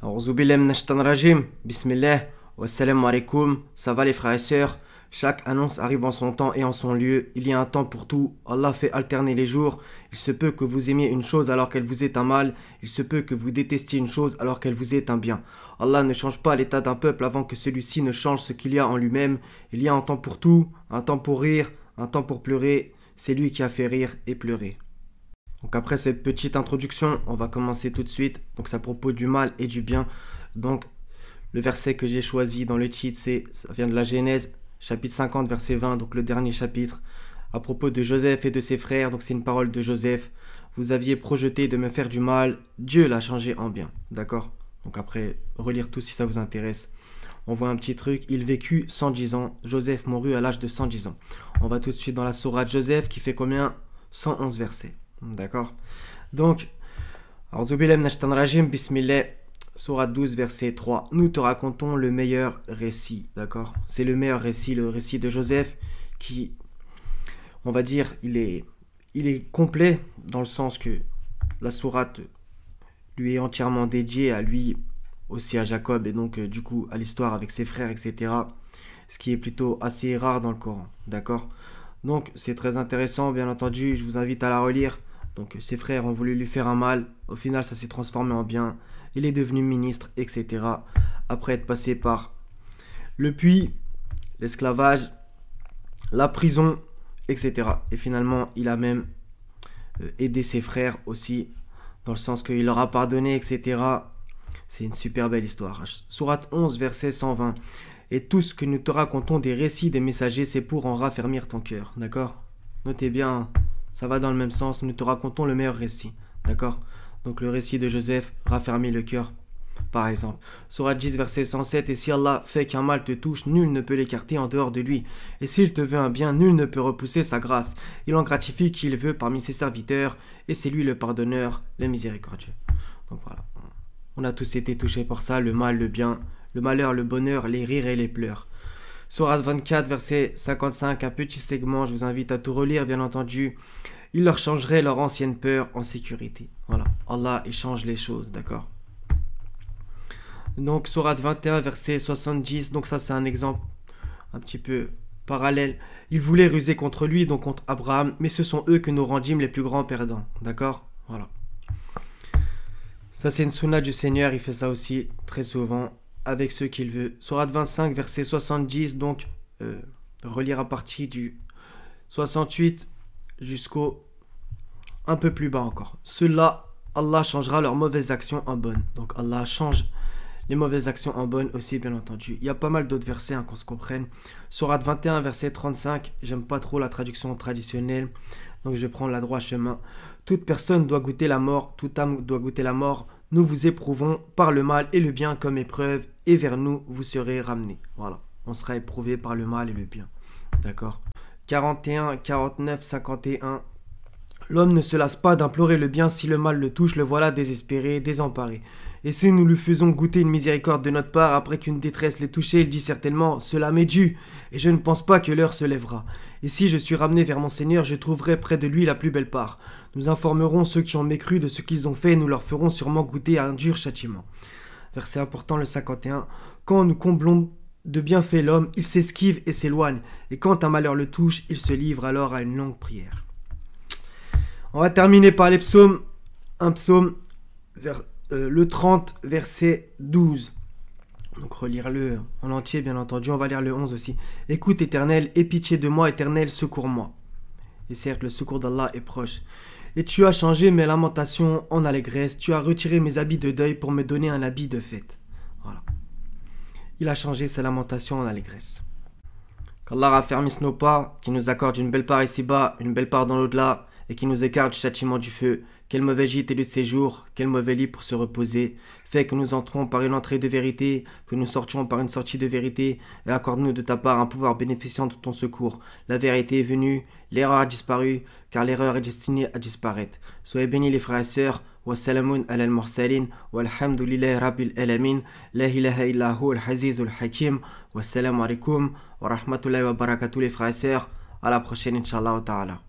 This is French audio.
Auzubillah minash shaitanir rajim. Bismillah. Wassalamu alaikum. Ça va les frères et sœurs? Chaque annonce arrive en son temps et en son lieu. Il y a un temps pour tout. Allah fait alterner les jours. Il se peut que vous aimiez une chose alors qu'elle vous est un mal. Il se peut que vous détestiez une chose alors qu'elle vous est un bien. Allah ne change pas l'état d'un peuple avant que celui-ci ne change ce qu'il y a en lui-même. Il y a un temps pour tout, un temps pour rire, un temps pour pleurer. C'est lui qui a fait rire et pleurer. Donc après cette petite introduction, on va commencer tout de suite. Donc ça propos du mal et du bien. Donc le verset que j'ai choisi dans le titre, ça vient de la Genèse, chapitre 50, verset 20, donc le dernier chapitre, à propos de Joseph et de ses frères. Donc c'est une parole de Joseph. Vous aviez projeté de me faire du mal, Dieu l'a changé en bien. D'accord? Donc après, relire tout si ça vous intéresse. On voit un petit truc, il vécut 110 ans. Joseph mourut à l'âge de 110 ans. On va tout de suite dans la sourate Joseph qui fait combien? 111 versets. D'accord? Donc, Auzubillah minash shaitanir rajim, Bismillah, sourate 12, verset 3. Nous te racontons le meilleur récit. D'accord? C'est le meilleur récit, le récit de Joseph, qui, on va dire, il est complet dans le sens que la sourate lui est entièrement dédiée à lui, aussi à Jacob, et donc du coup à l'histoire avec ses frères, etc. Ce qui est plutôt assez rare dans le Coran. D'accord? Donc c'est très intéressant, bien entendu, je vous invite à la relire. Donc ses frères ont voulu lui faire un mal, au final ça s'est transformé en bien, il est devenu ministre, etc. Après être passé par le puits, l'esclavage, la prison, etc. Et finalement il a même aidé ses frères aussi, dans le sens qu'il leur a pardonné, etc. C'est une super belle histoire. Sourate 11, verset 120. Et tout ce que nous te racontons des récits des messagers, c'est pour en raffermir ton cœur. D'accord? Notez bien, ça va dans le même sens. Nous te racontons le meilleur récit. D'accord? Donc le récit de Joseph raffermit le cœur, par exemple. Sourate 10, verset 107. Et si Allah fait qu'un mal te touche, nul ne peut l'écarter en dehors de lui. Et s'il te veut un bien, nul ne peut repousser sa grâce. Il en gratifie qui il veut parmi ses serviteurs. Et c'est lui le pardonneur, le miséricordieux. Donc voilà. On a tous été touchés par ça, le mal, le bien, le malheur, le bonheur, les rires et les pleurs. Sourate 24, verset 55, un petit segment, je vous invite à tout relire, bien entendu. Il leur changerait leur ancienne peur en sécurité. Voilà, Allah, il change les choses, d'accord? Donc, sourate 21, verset 70, donc ça c'est un exemple un petit peu parallèle. Ils voulaient ruser contre lui, donc contre Abraham, mais ce sont eux que nous rendîmes les plus grands perdants, d'accord? Voilà. Ça c'est une sunna du Seigneur, il fait ça aussi très souvent avec ceux qu'il veut. Sourate 25, verset 70, donc relire à partir du 68 jusqu'au un peu plus bas encore. Ceux-là, Allah changera leurs mauvaises actions en bonnes. Donc Allah change les mauvaises actions en bonnes aussi, bien entendu. Il y a pas mal d'autres versets, qu'on se comprenne. Sourate 21, verset 35, j'aime pas trop la traduction traditionnelle, donc je vais prendre la droit chemin. Toute personne doit goûter la mort, toute âme doit goûter la mort. Nous vous éprouvons par le mal et le bien comme épreuve, et vers nous vous serez ramenés. Voilà, on sera éprouvé par le mal et le bien. D'accord? 41, 49, 51. L'homme ne se lasse pas d'implorer le bien si le mal le touche, le voilà désespéré, désemparé. Et si nous lui faisons goûter une miséricorde de notre part après qu'une détresse l'ait touché, il dit certainement « Cela m'est dû, et je ne pense pas que l'heure se lèvera. Et si je suis ramené vers mon Seigneur, je trouverai près de lui la plus belle part. Nous informerons ceux qui ont mécru de ce qu'ils ont fait, et nous leur ferons sûrement goûter à un dur châtiment. » Verset important, le 51. Quand nous comblons de bienfaits l'homme, il s'esquive et s'éloigne, et quand un malheur le touche, il se livre alors à une longue prière. On va terminer par les psaumes. Un psaume, le 30, verset 12. Donc relire-le en entier, bien entendu. On va lire le 11 aussi. Écoute, Éternel, aie pitié de moi, Éternel, secours-moi. Et certes, le secours d'Allah est proche. Et tu as changé mes lamentations en allégresse. Tu as retiré mes habits de deuil pour me donner un habit de fête. Voilà. Il a changé ses lamentations en allégresse. Qu'Allah raffermisse nos pas, qu'il nous accorde une belle part ici-bas, une belle part dans l'au-delà, et qu'il nous écarte du châtiment du feu. Quel mauvais gîte et lieu de séjour, quel mauvais lit pour se reposer. Fais que nous entrons par une entrée de vérité, que nous sortions par une sortie de vérité, et accorde-nous de ta part un pouvoir bénéficiant de ton secours. La vérité est venue, l'erreur a disparu, car l'erreur est destinée à disparaître. Soyez bénis les frères et sœurs. Wassalamun ala al-mursalin, walhamdulillahi rabbil alamin, la ilaha illa hu al-hazizul hakim. Wassalamu alaikum wa rahmatullahi wa barakatuh les frères et sœurs. À la prochaine, Inch'Allah ta'ala.